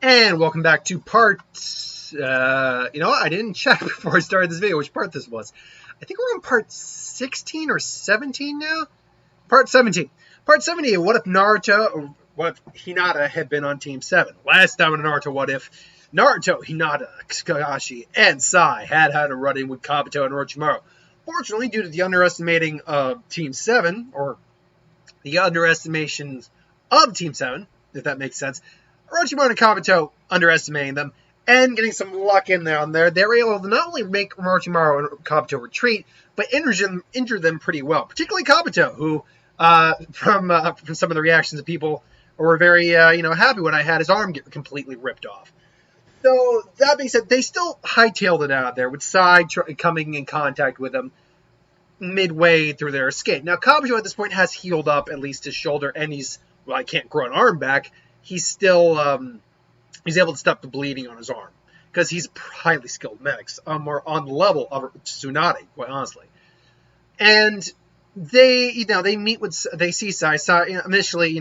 And welcome back to part, you know what, I didn't check before I started this video which part this was. I think we're on part 16 or 17 now? Part 17. Part 17, what if Naruto, or what if Hinata had been on Team 7? Last time in Naruto, what if Naruto, Hinata, Kakashi, and Sai had a run-in with Kabuto and Orochimaru. Fortunately, due to the underestimating of Team 7, or the underestimations of Team 7, if that makes sense, Orochimaru and Kabuto underestimating them and getting some luck in there on there, they were able to not only make Orochimaru and Kabuto retreat, but injure them pretty well. Particularly Kabuto, who, from some of the reactions of people, were very happy when I had his arm get completely ripped off. So that being said, they still hightailed it out there with Sai coming in contact with them midway through their escape. Now Kabuto at this point has healed up at least his shoulder, and I can't grow an arm back. He's still he's able to stop the bleeding on his arm because he's highly skilled medic, or on the level of Tsunade, quite honestly. And they see Sai. Initially,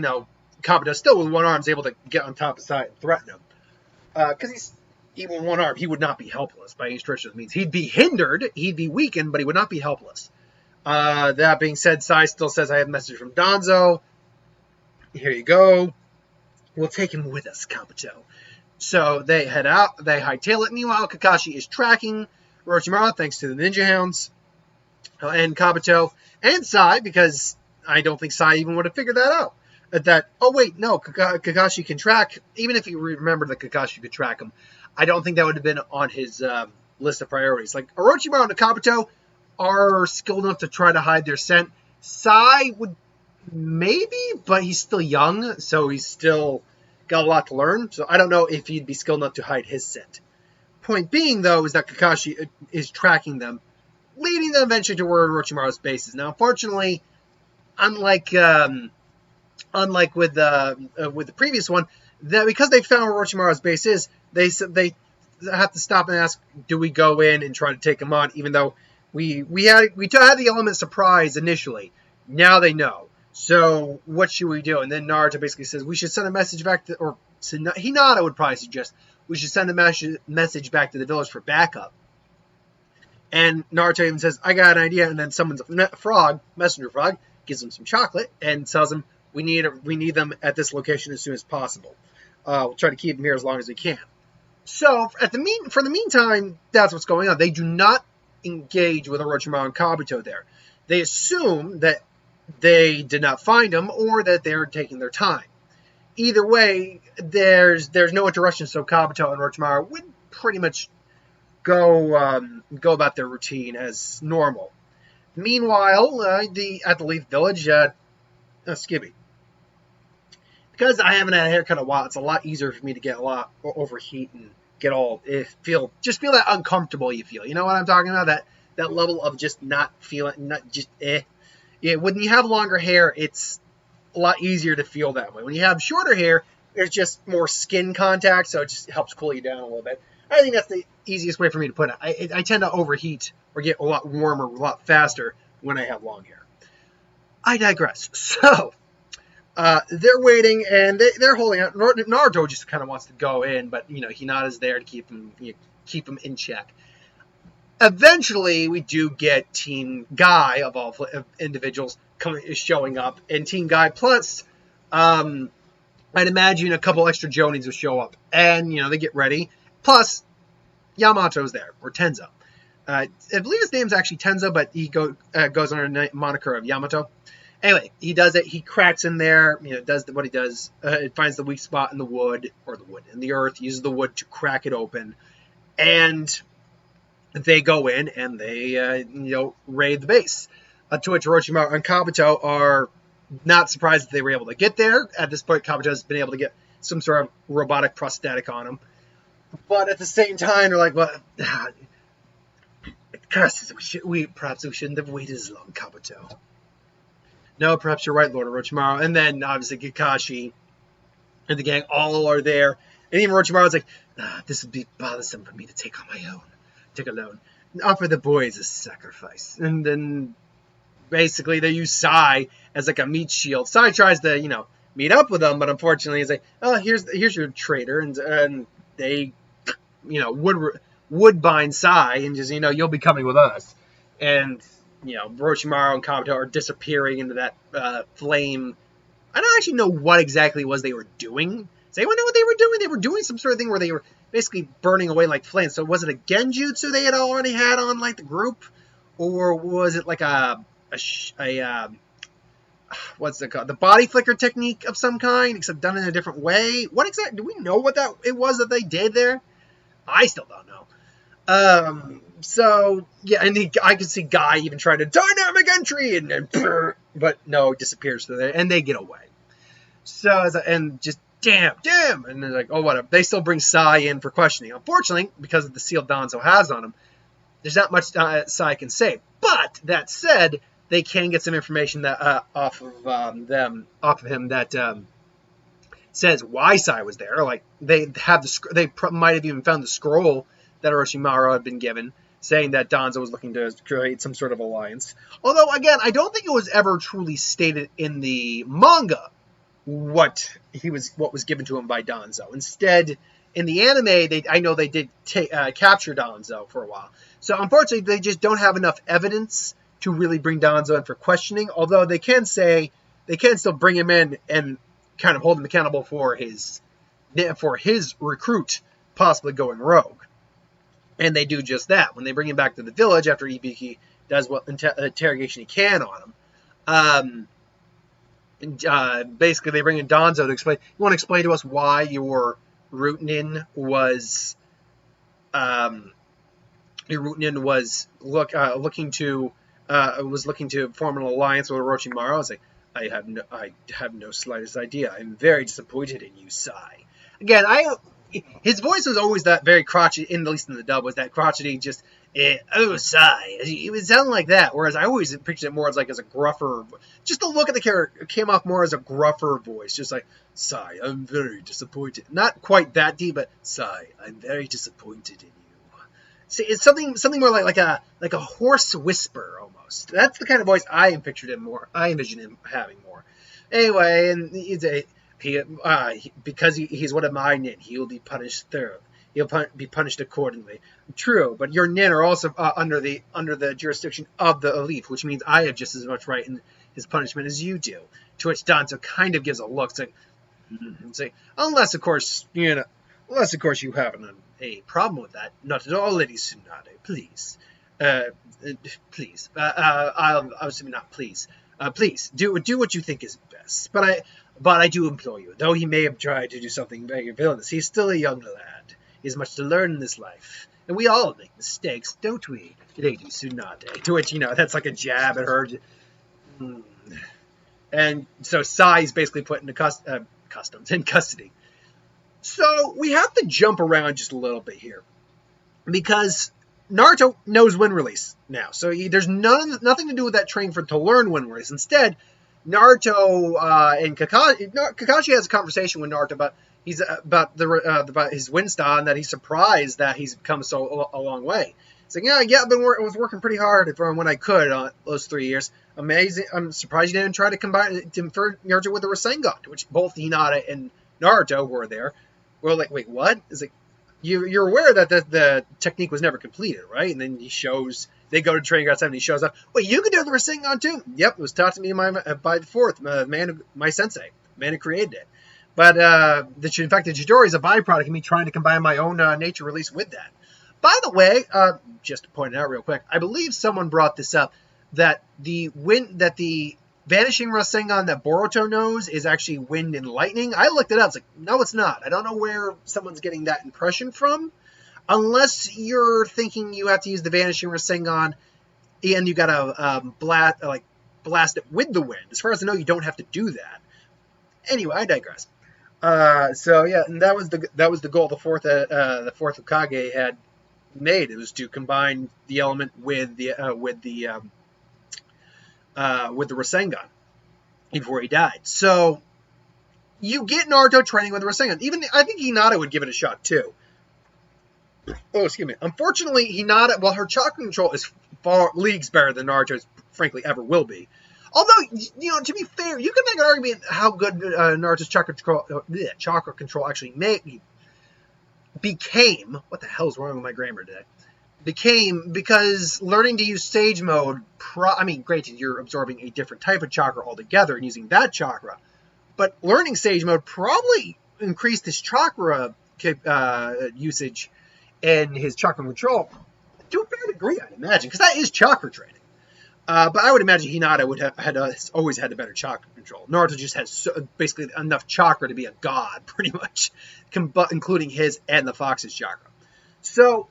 Kabuto still with one arm is able to get on top of Sai and threaten him because he's even with one arm. He would not be helpless by any stretch of the means. He'd be hindered, he'd be weakened, but he would not be helpless. That being said, Sai still says, "I have a message from Danzo. Here you go. We'll take him with us, Kabuto." So they head out, they hightail it. Meanwhile, Kakashi is tracking Orochimaru thanks to the ninja hounds, and Kabuto and Sai, because I don't think Sai even would have figured that out. Kakashi can track, even if he remembered that Kakashi could track him. I don't think that would have been on his list of priorities. Like, Orochimaru and Kabuto are skilled enough to try to hide their scent. Sai would maybe, but he's still young, so he's still got a lot to learn. So I don't know if he'd be skilled enough to hide his scent. Point being, though, is that Kakashi is tracking them, leading them eventually to where Orochimaru's base is. Now, unfortunately, unlike with the previous one, that because they found where Orochimaru's base is, they have to stop and ask, do we go in and try to take him on? Even though we had the element of surprise initially. Now they know. So what should we do? And then Naruto basically says we should send a message back to, or Hinata would probably suggest we should send a message back to the village for backup. And Naruto even says, I got an idea. And then summons a messenger frog, gives him some chocolate, and tells him we need them at this location as soon as possible. We'll try to keep them here as long as we can. So for the meantime, that's what's going on. They do not engage with Orochimaru and Kabuto there. They assume that they did not find him, or that they're taking their time. Either way, there's no interruption, so Kabuto and Orochimaru would pretty much go about their routine as normal. Meanwhile, at the Leaf Village, Skibby. Because I haven't had a haircut in a while, it's a lot easier for me to get a lot overheat and get feel that uncomfortable you feel. You know what I'm talking about? That level of just not feeling, not just Yeah, when you have longer hair, it's a lot easier to feel that way. When you have shorter hair, there's just more skin contact, so it just helps cool you down a little bit. I think that's the easiest way for me to put it. I tend to overheat or get a lot warmer a lot faster when I have long hair. I digress. So, they're waiting, and they're holding out. Naruto just kind of wants to go in, but, Hinata's there to keep him in check. Eventually, we do get Team Guy, of all individuals, showing up. And Team Guy plus, I'd imagine a couple extra Jonins will show up. And, they get ready. Plus, Yamato's there, or Tenzo. I believe his name's actually Tenzo, but he goes under the moniker of Yamato. Anyway, he does it. He cracks in there, does what he does. It finds the weak spot in in the earth, uses the wood to crack it open. And they go in and they, raid the base. To which Orochimaru and Kabuto are not surprised that they were able to get there. At this point, Kabuto has been able to get some sort of robotic prosthetic on him. But at the same time, they're like, well, perhaps we shouldn't have waited as long, Kabuto. No, perhaps you're right, Lord Orochimaru. And then, obviously, Kakashi and the gang all are there. And even Orochimaru's like, this would be bothersome for me to take on my own. Take alone. Offer the boys a sacrifice. And then basically they use Sai as like a meat shield. Sai tries to, meet up with him, but unfortunately he's like, oh, here's your traitor, and they, would Sai and just, you'll be coming with us, and Orochimaru and Kabuto are disappearing into that flame. I don't actually know what exactly it was they were doing. Does anyone know what they were doing? They were doing some sort of thing where they were basically burning away like flames. So was it a genjutsu they had already had on like the group, or was it like what's it called? The body flicker technique of some kind, except done in a different way. What exactly? Do we know what it was that they did there? I still don't know. So yeah, and I could see Guy even trying to dynamic entry, but no, it disappears through there, and they get away. So and just damn, and they're like, oh whatever. They still bring Sai in for questioning. Unfortunately, because of the seal Danzo has on him, there's not much Sai can say. But that said, they can get some information that off of him that says why Sai was there. Like they might have even found the scroll that Orochimaru had been given, saying that Danzo was looking to create some sort of alliance. Although again, I don't think it was ever truly stated in the manga what was given to him by Danzo. Instead, in the anime, I know they did capture Danzo for a while. So unfortunately, they just don't have enough evidence to really bring Danzo in for questioning. Although they can still bring him in and kind of hold him accountable for his recruit possibly going rogue. And they do just that when they bring him back to the village after Ibiki does what interrogation he can on him. Basically, they bring in Danzo to explain. You want to explain to us why your Rootin was looking to form an alliance with Orochimaru? I was like, I have no slightest idea. I'm very disappointed in you, Sai. Again, his voice was always that very crotchety, at least in the dub, was that crotchety, just, Sai. It would sound like that, whereas I always pictured it more as a gruffer, just the look of the character came off more as a gruffer voice, just like, Sai, I'm very disappointed. Not quite that deep, but, Sai, I'm very disappointed in you. See, it's something more like a hoarse whisper, almost. That's the kind of voice I envision him having more. Anyway, and because he's one of my nin, he will be punished thoroughly. He'll be punished accordingly. True, but your nin are also under the jurisdiction of the elite, which means I have just as much right in his punishment as you do. To which Danzo kind of gives a look, say, unless of course you have a problem with that. Not at all, Lady Tsunade. Please, please. I'll obviously not please. Please do what you think is best. But I do implore you, though he may have tried to do something very villainous, he's still a young lad. He has much to learn in this life. And we all make mistakes, don't we, Lady Tsunade? To which, that's like a jab at her. And so Sai's basically put into custody. So we have to jump around just a little bit here. Because Naruto knows wind release now. So there's nothing to do with that training to learn wind release. Instead, Naruto and Kakashi has a conversation with Naruto about his wind style and that he's surprised that he's come so a long way. He's like, I was working pretty hard when I could those 3 years. Amazing. I'm surprised you didn't try to combine Naruto with the Rasengan, which both Hinata and Naruto were there. We're like, wait, what? It's like, you're aware that the technique was never completed, right? And then they go to training ground 7, he shows up. Wait, you can do the Rasengan too? Yep, it was taught to me by the fourth, my sensei, the man who created it. But in fact, the Chidori is a byproduct of me trying to combine my own nature release with that. By the way, just to point it out real quick, I believe someone brought this up, that the Vanishing Rasengan that Boruto knows is actually wind and lightning. I looked it up. It's like, no, it's not. I don't know where someone's getting that impression from. Unless you're thinking you have to use the Vanishing Rasengan and you gotta blast it with the wind. As far as I know, you don't have to do that. Anyway, I digress. So yeah, and that was the goal the fourth Hokage had made. It was to combine the element with the Rasengan before he died. So you get Naruto training with the Rasengan. Even I think Hinata would give it a shot too. Oh, excuse me. Unfortunately, Hinata, her chakra control is far leagues better than Naruto's, frankly, ever will be. Although, to be fair, you can make an argument how good Naruto's chakra control actually became. What the hell's wrong with my grammar today? Became because learning to use Sage Mode, granted, you're absorbing a different type of chakra altogether and using that chakra, but learning Sage Mode probably increased his chakra usage and his chakra control to a fair degree, I'd imagine, because that is chakra training. But I would imagine Hinata would have always had the better chakra control. Naruto just has basically enough chakra to be a god, pretty much, including his and the fox's chakra. So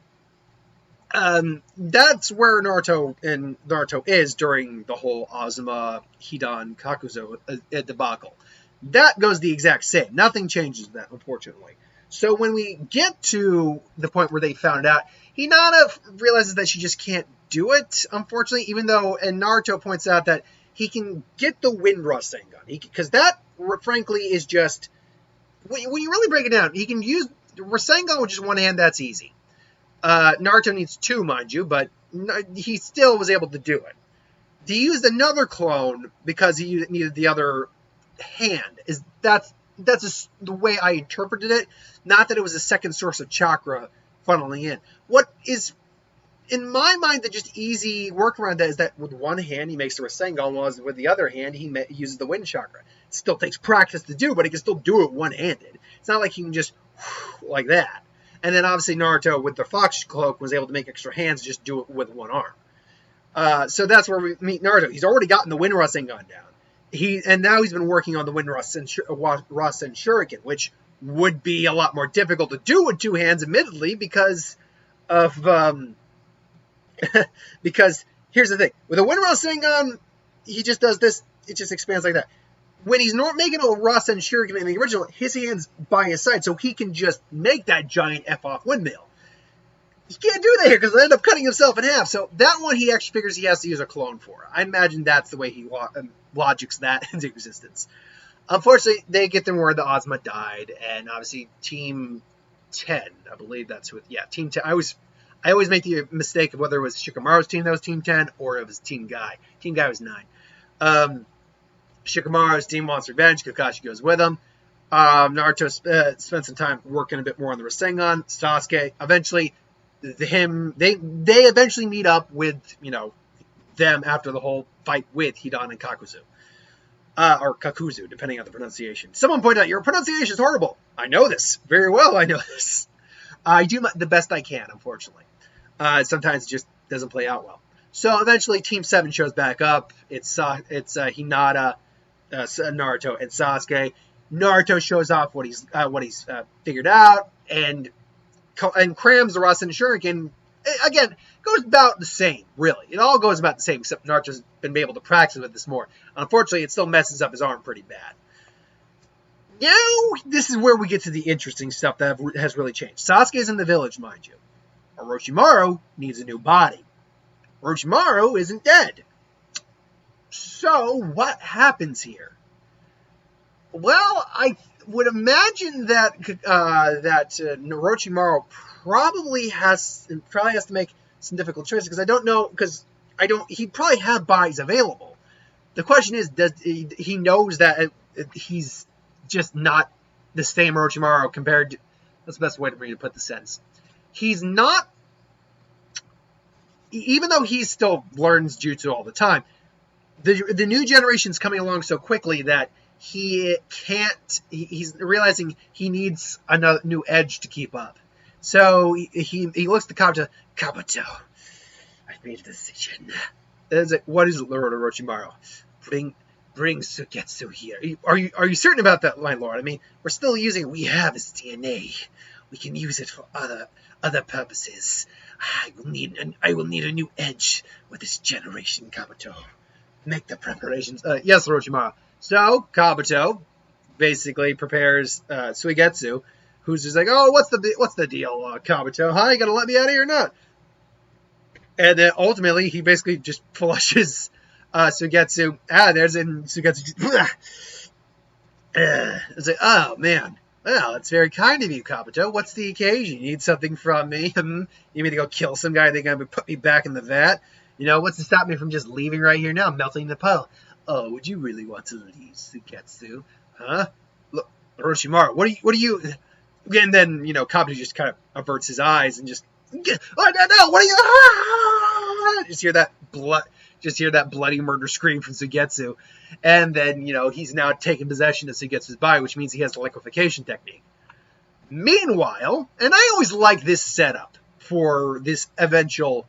that's where Naruto is during the whole Azuma, Hidan, Kakuzu debacle. That goes the exact same. Nothing changes that, unfortunately. So when we get to the point where they found out, Hinata realizes that she just can't do it, unfortunately, even though, and Naruto points out that he can get the Wind Rasengan. Because that, frankly, is just, when you really break it down, he can use Rasengan with just one hand, that's easy. Naruto needs two, mind you, but he still was able to do it. He used another clone because he needed the other hand. That's just the way I interpreted it. Not that it was a second source of chakra funneling in. What is, in my mind, the just easy workaround that is that with one hand he makes the Rasengan, while with the other hand he uses the wind chakra. It still takes practice to do, but he can still do it one-handed. It's not like he can just like that. And then obviously Naruto with the Fox Cloak was able to make extra hands, just do it with one arm. So that's where we meet Naruto. He's already gotten the Wind Rasengan down. And now he's been working on the Wind Rasen Shuriken, which would be a lot more difficult to do with two hands, admittedly, because of because here's the thing: with a Wind Rasengan, he just does this; it just expands like that. When he's not making a Rasen Shuriken in the original, his hand's by his side, so he can just make that giant F-off windmill. He can't do that here because he'll end up cutting himself in half. So that one he actually figures he has to use a clone for. I imagine that's the way he logics that into existence. Unfortunately, they get them where the Ozma died, and obviously Team 10, I believe that's who. Yeah, Team 10. I always make the mistake of whether it was Shikamaru's team that was Team 10 or it was Team Guy. Team Guy was 9. Shikamaru's team wants revenge. Kakashi goes with him. Naruto spends some time working a bit more on the Rasengan. Sasuke eventually, they eventually meet up with them after the whole fight with Hidan and Kakuzu. Or Kakuzu, depending on the pronunciation. Someone pointed out, your pronunciation is horrible. I know this. Very well, I know this. I do the best I can, unfortunately. Sometimes it just doesn't play out well. So eventually, Team 7 shows back up. It's Hinata, Naruto, and Sasuke. Naruto shows off what he's figured out and crams the Rasen Shuriken. Again, goes about the same, really. It all goes about the same, except Naruto's been able to practice with this more. Unfortunately, it still messes up his arm pretty bad. Now, this is where we get to the interesting stuff that has really changed. Sasuke's in the village, mind you. Orochimaru needs a new body. Orochimaru isn't dead. So, what happens here? Well, I would imagine that Orochimaru probably has to make some difficult choices, because I don't know, he probably have bodies available. The question is, does he knows that he's just not the same Orochimaru compared to, that's the best way for me to put the sentence. He's not, even though he still learns jutsu all the time, the new generation's coming along so quickly that he's realizing he needs another new edge to keep up. So he looks to Kabuto. Kabuto, I've made a decision. What is it, Lord Orochimaru? Bring Sugetsu here. Are you certain about that, my lord? I mean, we're still using it. We have his DNA. We can use it for other purposes. I will need a new edge with this generation, Kabuto. Make the preparations. Yes, Orochimaru. So Kabuto basically prepares Suigetsu, who's just like, oh, what's the deal, Kabuto? Huh? You gonna let me out of here or not? And then ultimately he basically just flushes Suigetsu. Suigetsu. It's like, oh man. Well, it's very kind of you, Kabuto. What's the occasion? You need something from me? You need me to go kill some guy? They're gonna put me back in the vat? What's to stop me from just leaving right here now, melting the puddle? Oh, would you really want to leave, Suketsu? Huh? Look, Orochimaru, what are you... And then, Kabuto just kind of averts his eyes and just... Oh, no, what are you... Just hear that bloody murder scream from Sugetsu. And then, he's now taken possession of Sugetsu's body, which means he has the liquefaction technique. Meanwhile, and I always like this setup for this eventual,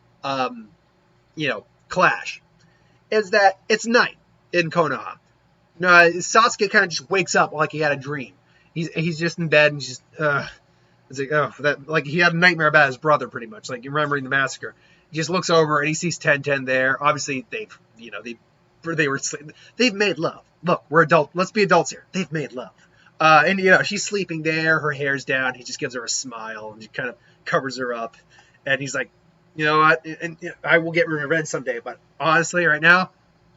clash, is that it's night in Konoha. Sasuke kind of just wakes up like he had a dream. He's just in bed and just, it's like he had a nightmare about his brother, pretty much, like remembering the massacre. He just looks over and he sees Tenten there. Obviously, they've made love. Look, we're adults. Let's be adults here. They've made love. And she's sleeping there. Her hair's down. He just gives her a smile and just kind of covers her up. And he's like, you know what? And I will get revenge someday. But honestly, right now,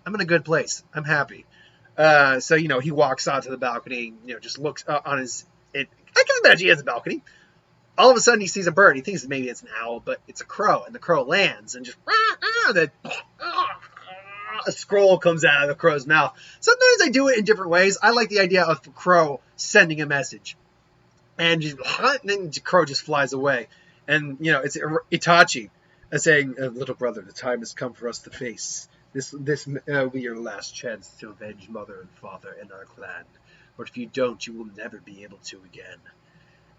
I'm in a good place. I'm happy. So he walks onto the balcony. Just looks on his. I can imagine he has a balcony. All of a sudden, he sees a bird. He thinks maybe it's an owl, but it's a crow. And the crow lands and just a scroll comes out of the crow's mouth. Sometimes I do it in different ways. I like the idea of the crow sending a message. And then the crow just flies away. And, it's Itachi saying, little brother, the time has come for us to face. This will be your last chance to avenge mother and father and our clan. But if you don't, you will never be able to again.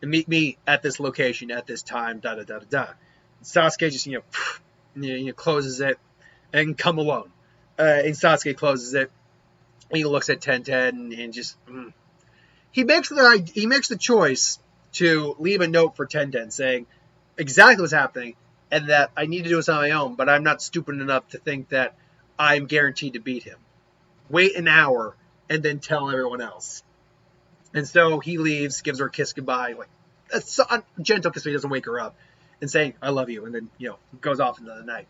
And meet me at this location at this time, da-da-da-da-da. Sasuke just, closes it and come alone. And Sasuke closes it. And he looks at Tenten and just... He makes the choice to leave a note for Tenten saying exactly what's happening and that I need to do this on my own, but I'm not stupid enough to think that I'm guaranteed to beat him. Wait an hour and then tell everyone else. And so he leaves, gives her a kiss goodbye, like a gentle kiss so he doesn't wake her up, and saying, I love you, and then, goes off into the night.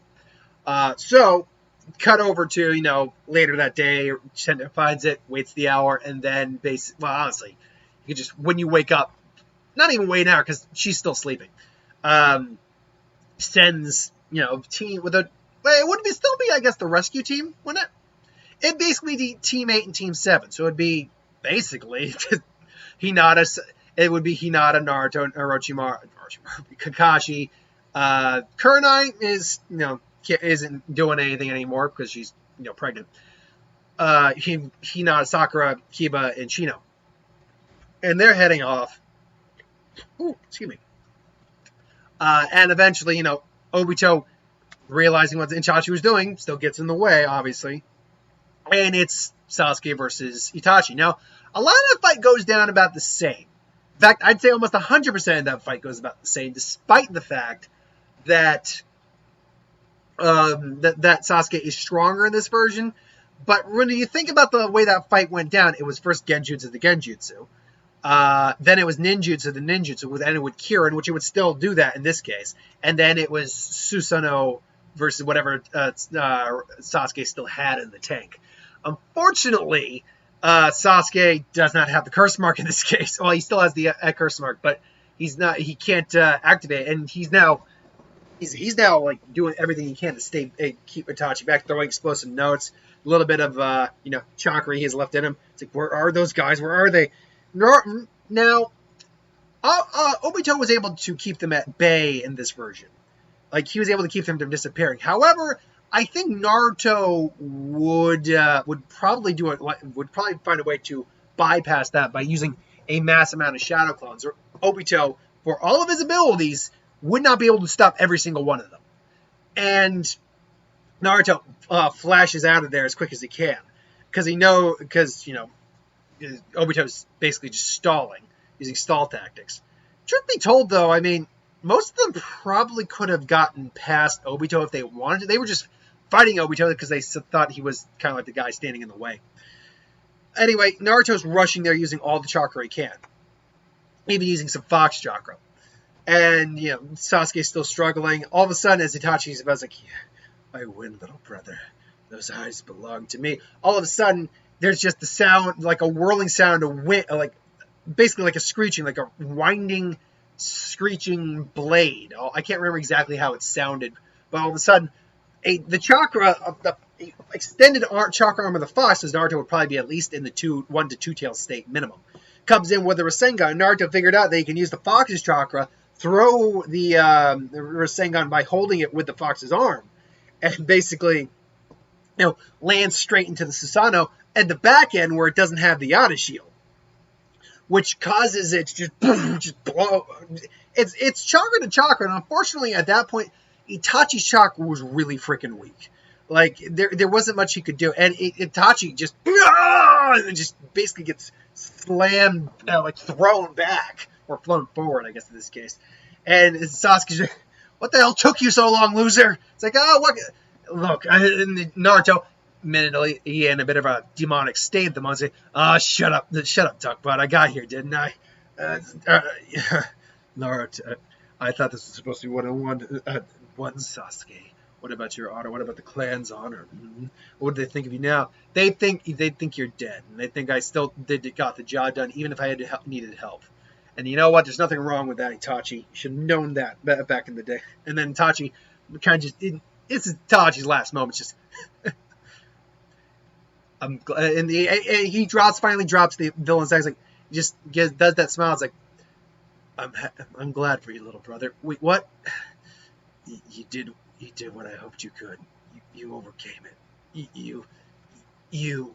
So, cut over to, later that day, Tenten finds it, waits the hour, and then honestly, you just, when you wake up, not even wait an hour, because she's still sleeping, sends, team with it would still be, I guess, the rescue team, wouldn't it? It'd basically be Team 8 and Team 7, so it'd be, basically, Hinata, it would be Hinata, Naruto, Orochimaru, Kakashi. Kurenai is, isn't doing anything anymore because she's, pregnant. Hinata, Sakura, Kiba, and Shino. And they're heading off. Ooh, excuse me. And eventually, Obito, realizing what Itachi was doing, still gets in the way, obviously. And it's Sasuke versus Itachi. Now, a lot of the fight goes down about the same. In fact, I'd say almost 100% of that fight goes about the same, despite the fact that that Sasuke is stronger in this version. But when you think about the way that fight went down, it was first Genjutsu to Genjutsu. Then it was Ninjutsu to Ninjutsu, and it would Kirin, which it would still do that in this case. And then it was Susanoo versus whatever Sasuke still had in the tank. Unfortunately, Sasuke does not have the curse mark in this case. Well, he still has the curse mark, but he can't activate it, and he's now like doing everything he can to keep Itachi back, throwing explosive notes, a little bit of chakra he has left in him. It's like, where are those guys? Where are they? Now, Obito was able to keep them at bay in this version. Like, he was able to keep them from disappearing. However, I think Naruto would probably find a way to bypass that by using a mass amount of shadow clones. Or Obito, for all of his abilities, would not be able to stop every single one of them. And Naruto flashes out of there as quick as he can because Obito's basically just stalling, using stall tactics. Truth be told, though, I mean, most of them probably could have gotten past Obito if they wanted to. They were just fighting Obito because they thought he was kind of like the guy standing in the way. Anyway, Naruto's rushing there using all the chakra he can. Maybe using some Fox chakra. And, Sasuke's still struggling. All of a sudden, as Itachi's about to like, I win, little brother. Those eyes belong to me. All of a sudden, there's just the sound, like a whirling sound of wind, like basically like a screeching, like a winding, screeching blade. I can't remember exactly how it sounded, but all of a sudden, the chakra of the extended chakra arm of the fox, as Naruto would probably be at least in the 1 to 2 tail state minimum, comes in with the Rasengan. Naruto figured out that he can use the fox's chakra, throw the Rasengan by holding it with the fox's arm, and basically, land straight into the Susanoo at the back end where it doesn't have the Yada shield, which causes it to just blow. It's chakra to chakra, and unfortunately at that point, Itachi's chakra was really freaking weak. Like, there wasn't much he could do. And Itachi just basically gets slammed, like thrown back, or flown forward, I guess, in this case. And Sasuke's like, what the hell took you so long, loser? It's like, oh, what? Look, Naruto, minutely, he in a bit of a demonic state at the moment, say, shut up, Duckbutt, I got here, didn't I? Naruto, I thought this was supposed to be one Sasuke. What about your honor? What about the clan's honor? Mm-hmm. What do they think of you now? They think you're dead, and they think I still got the job done, even if I needed help. And you know what? There's nothing wrong with that, Itachi. You should have known that back in the day. And then Itachi kind of it's Itachi's last moment. Just I'm glad, and he finally drops the villain's axe. Like, just does that smile. It's like, I'm glad for you, little brother. Wait, what? You did what I hoped you could. You overcame it. You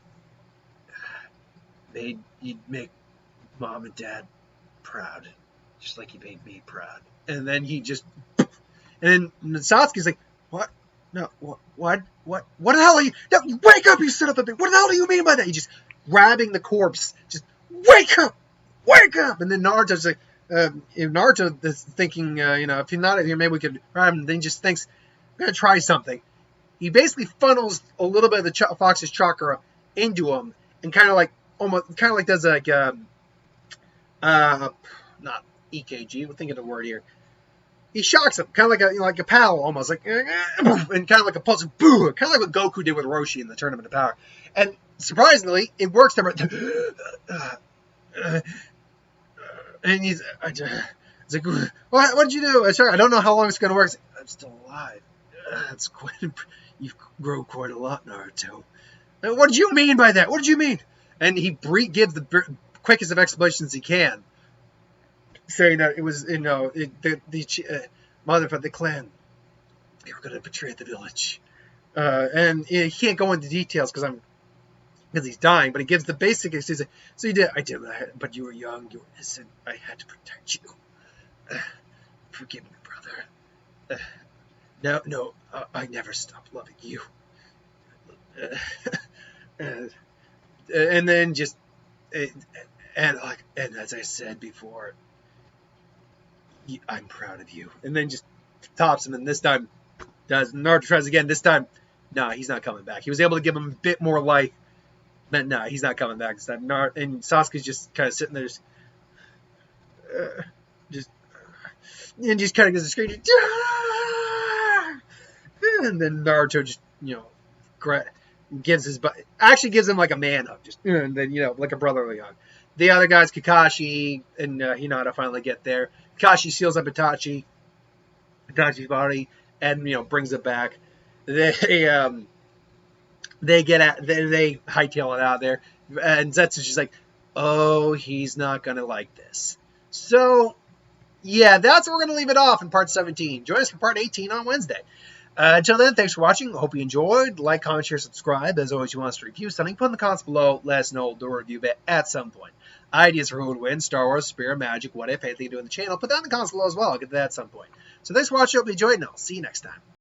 make mom and dad proud, just like you made me proud. And then and then Sasuke's like, what? No, what the hell are you? No, wake up, you son of a bitch! What the hell do you mean by that? He's just grabbing the corpse. Just wake up! And then Naruto's like, if Naruto is thinking, if he's not here, maybe we could. Then he just thinks, I'm gonna try something. He basically funnels a little bit of the fox's chakra into him, and kind of like does like not EKG. We're thinking of the word here. He shocks him, kind of like a paddle, almost like, and kind of like a pulse, boo, kind of like what Goku did with Roshi in the Tournament of Power. And surprisingly, it works. And he's like, what did you do? Sorry, I don't know how long it's going to work. I'm still alive. That's you've grown quite a lot, Naruto. What did you mean by that? What did you mean? And he gives the quickest of explanations he can, saying that it was, the mother of the clan, they were going to betray the village. And he can't go into details because he's dying, but he gives the basic excuse. So I did, but you were young, you were innocent. I had to protect you. Forgive me, brother. No, I never stopped loving you. And then just, and as I said before, I'm proud of you. And then just tops him, and this time Naruto tries again. This time, nah, he's not coming back. He was able to give him a bit more life, but nah, he's not coming back this time. And Sasuke's just kind of sitting there, just kind of gives a scream, and then Naruto just gives him like a man hug, and then like a brotherly hug. The other guys, Kakashi and Hinata, finally get there. Kakashi seals up Itachi's body and brings it back. They hightail it out there, and Zetsu's just like, oh, he's not gonna like this. So yeah, that's where we're gonna leave it off in part 17. Join us for part 18 on Wednesday. Until then, thanks for watching. I hope you enjoyed. Like, comment, share, subscribe. As always, you want us to review something, put in the comments below. Let us know. We'll do a review of it at some point. Ideas for who would win, Star Wars, Spirit, Magic, what if, anything to do in the channel. Put that in the comments below as well. I'll get to that at some point. So thanks for watching. Hope you enjoyed, and I'll see you next time.